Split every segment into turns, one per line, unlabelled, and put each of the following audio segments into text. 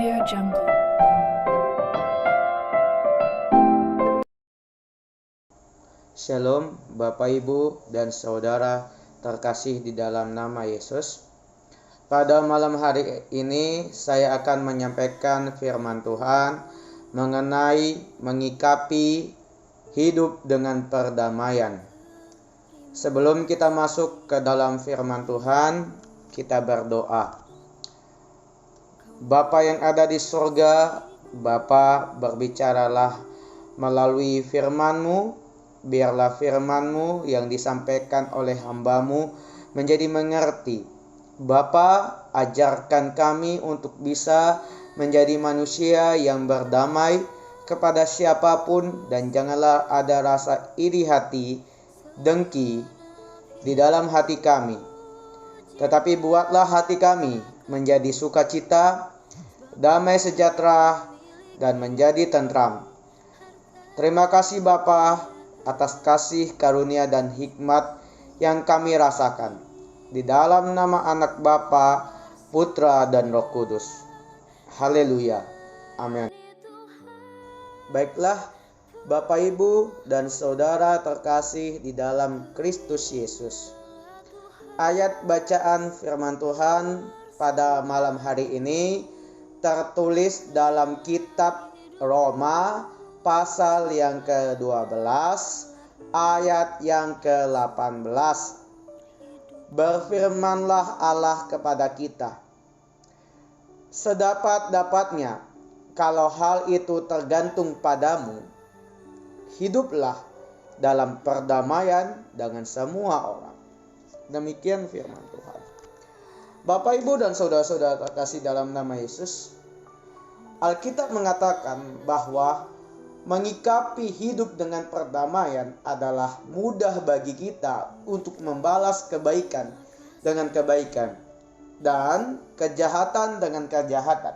AudioJungle.
Shalom Bapak Ibu dan Saudara terkasih di dalam nama Yesus. Pada malam hari ini saya akan menyampaikan firman Tuhan mengenai mengikapi hidup dengan perdamaian. Sebelum kita masuk ke dalam firman Tuhan, kita berdoa. Bapa yang ada di surga, Bapa, berbicaralah melalui firman-Mu. Biarlah firman-Mu yang disampaikan oleh hamba-Mu menjadi mengerti. Bapa, ajarkan kami untuk bisa menjadi manusia yang berdamai kepada siapapun, dan janganlah ada rasa iri hati, dengki di dalam hati kami. Tetapi buatlah hati kami menjadi sukacita, damai sejahtera, dan menjadi tentram. Terima kasih Bapa atas kasih karunia dan hikmat yang kami rasakan. Di dalam nama anak Bapa, Putra, dan Roh Kudus. Haleluya. Amin. Baiklah, Bapak Ibu dan Saudara terkasih di dalam Kristus Yesus. Ayat bacaan firman Tuhan pada malam hari ini tertulis dalam kitab Roma pasal yang ke-12 ayat yang ke-18. Berfirmanlah Allah kepada kita, sedapat-dapatnya kalau hal itu tergantung padamu, hiduplah dalam perdamaian dengan semua orang. Demikian firman Tuhan. Bapak, Ibu, dan saudara-saudara terkasih dalam nama Yesus, Alkitab mengatakan bahwa mengikapi hidup dengan perdamaian adalah mudah bagi kita untuk membalas kebaikan dengan kebaikan dan kejahatan dengan kejahatan.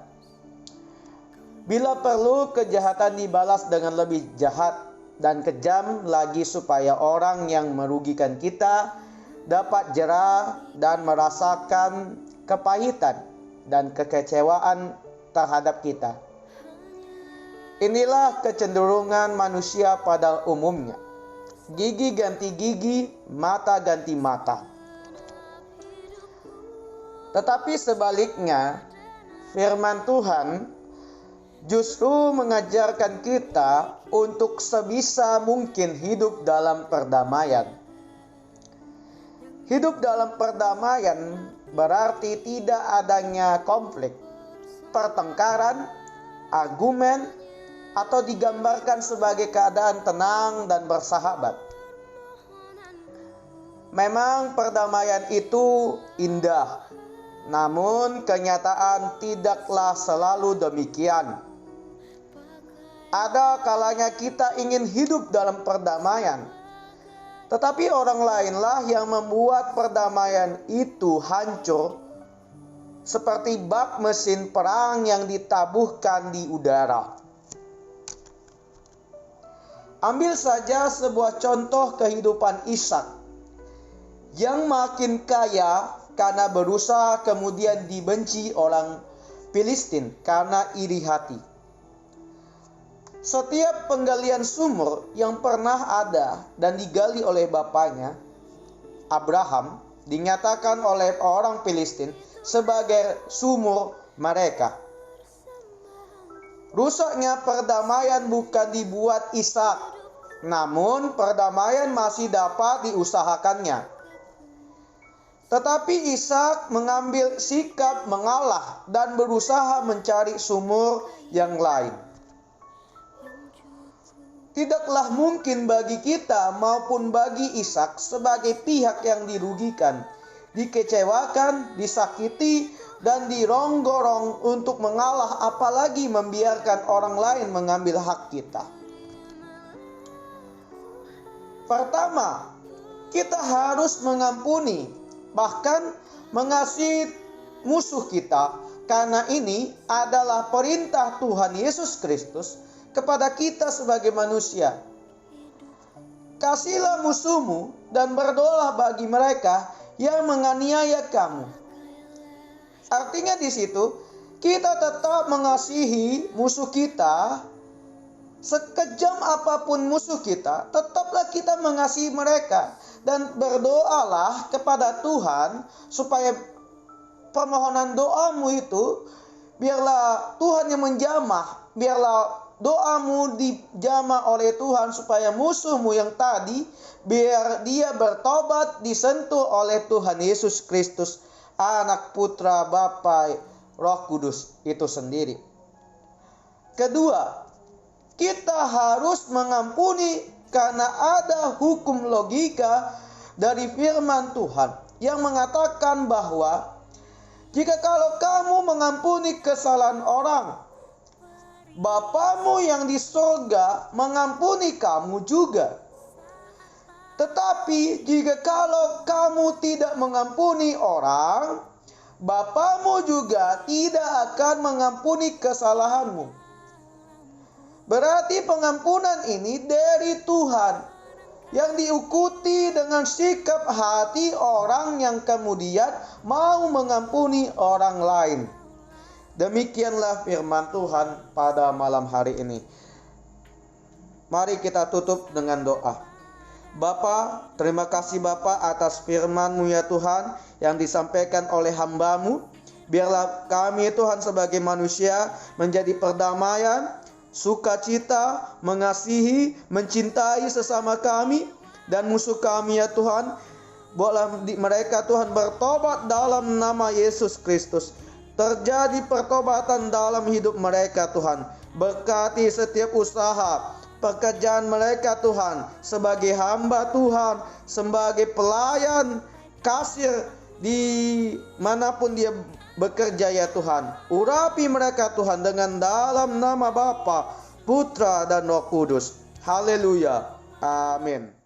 Bila perlu, kejahatan dibalas dengan lebih jahat dan kejam lagi supaya orang yang merugikan kita dapat jera dan merasakan kepahitan dan kekecewaan terhadap kita. Inilah kecenderungan manusia pada umumnya. Gigi ganti gigi, mata ganti mata. Tetapi sebaliknya, firman Tuhan justru mengajarkan kita untuk sebisa mungkin hidup dalam perdamaian. Hidup dalam perdamaian berarti tidak adanya konflik, pertengkaran, argumen, atau digambarkan sebagai keadaan tenang dan bersahabat. Memang perdamaian itu indah, namun kenyataan tidaklah selalu demikian. Ada kalanya kita ingin hidup dalam perdamaian, tetapi orang lainlah yang membuat perdamaian itu hancur, seperti bak mesin perang yang ditabuhkan di udara. Ambil saja sebuah contoh kehidupan Ishak yang makin kaya karena berusaha, kemudian dibenci orang Filistin karena iri hati. Setiap penggalian sumur yang pernah ada dan digali oleh bapaknya, Abraham, dinyatakan oleh orang Filistin sebagai sumur mereka. Rusaknya perdamaian bukan dibuat Ishak, namun perdamaian masih dapat diusahakannya. Tetapi Ishak mengambil sikap mengalah dan berusaha mencari sumur yang lain. Tidaklah mungkin bagi kita maupun bagi Ishak sebagai pihak yang dirugikan, dikecewakan, disakiti, dan dironggorong untuk mengalah, apalagi membiarkan orang lain mengambil hak kita. Pertama, kita harus mengampuni, bahkan mengasihi musuh kita, karena ini adalah perintah Tuhan Yesus Kristus kepada kita sebagai manusia. Kasihilah musuhmu dan berdoalah bagi mereka yang menganiaya kamu. Artinya di situ kita tetap mengasihi musuh kita. Sekejam apapun musuh kita, tetaplah kita mengasihi mereka. Dan berdoalah kepada Tuhan supaya permohonan doamu itu, biarlah Tuhan yang menjamah, biarlah doamu dijamah oleh Tuhan supaya musuhmu yang tadi, biar dia bertobat, disentuh oleh Tuhan Yesus Kristus, anak putra Bapa Roh Kudus itu sendiri. Kedua, kita harus mengampuni karena ada hukum logika dari firman Tuhan yang mengatakan bahwa jika kalau kamu mengampuni kesalahan orang, Bapamu yang di surga mengampuni kamu juga. Tetapi jika kalau kamu tidak mengampuni orang, Bapamu juga tidak akan mengampuni kesalahanmu. Berarti pengampunan ini dari Tuhan yang diikuti dengan sikap hati orang yang kemudian mau mengampuni orang lain. Demikianlah firman Tuhan pada malam hari ini. Mari kita tutup dengan doa. Bapa, terima kasih Bapa atas firman-Mu ya Tuhan yang disampaikan oleh hamba-Mu. Biarlah kami Tuhan sebagai manusia menjadi perdamaian, sukacita, mengasihi, mencintai sesama kami dan musuh kami ya Tuhan. Buatlah mereka Tuhan bertobat dalam nama Yesus Kristus. Terjadi pertobatan dalam hidup mereka Tuhan. Berkati setiap usaha, pekerjaan mereka Tuhan. Sebagai hamba Tuhan, sebagai pelayan, kasir, di manapun dia bekerja ya Tuhan. Urapi mereka Tuhan dengan dalam nama Bapa, Putra dan Roh Kudus. Haleluya. Amin.